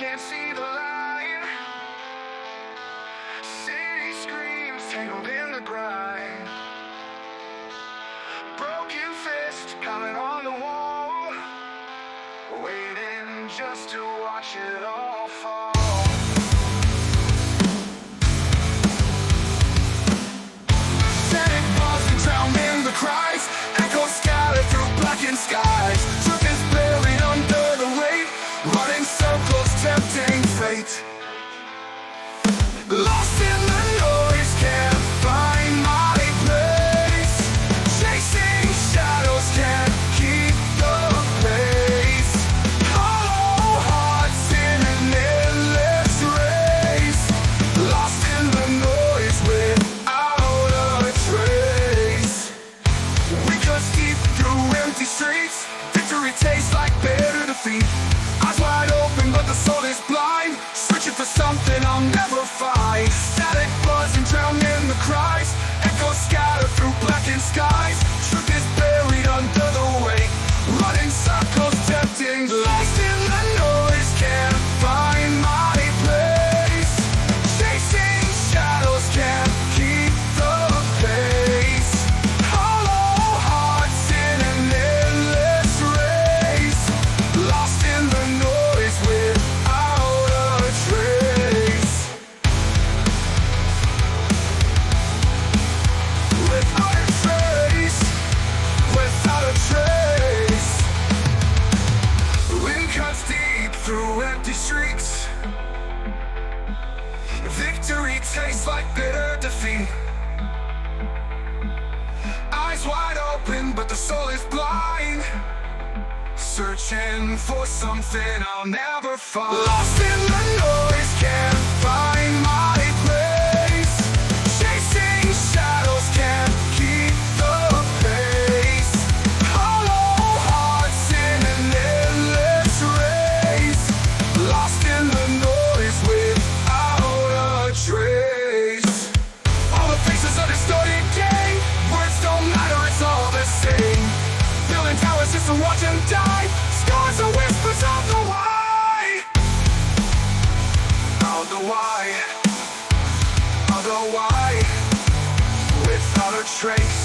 can't see the line. City screams tangled in the grind. Broken fist coming on the wall, waiting just to watch it all fall. Static buzzing drowned in the cries, echoes scattered through blackened skies. Truth is buried under the weight, running circles, tempting fate. Lost in the noise, can't find my place. Chasing shadows, can't keep the pace. Hollow hearts in an endless race. Lost in the noise without a trace. We cut deep through empty streets. Victory tastes like bitter defeat. Eyes wide open, but the soul is blind. Searching for something I'll never find. Static buzzing, drowned in the cries. Echoes scattered through blackened skies. Truth is buried under the weight, running circles, tempting. Lost in the noise, can't find my place. Chasing shadows, can't keep the pace. Hollow hearts in an endless race. Lost in the noise without a trace. Without a trace. Without a trace. Wind cuts deep through empty streets. Victory tastes like bitter defeat. Eyes wide open, but the soul is blind. Searching for something I'll never find. Lost in the noise, can't find my place. Chasing shadows, can't keep the pace. Hollow hearts in an endless race. Lost in the noise without a trace. All the faces of distorted day. Words don't matter, it's all the same. Building towers just to watch them die. Scars are whispers of the why. Of the why. Of the why. Without a trace.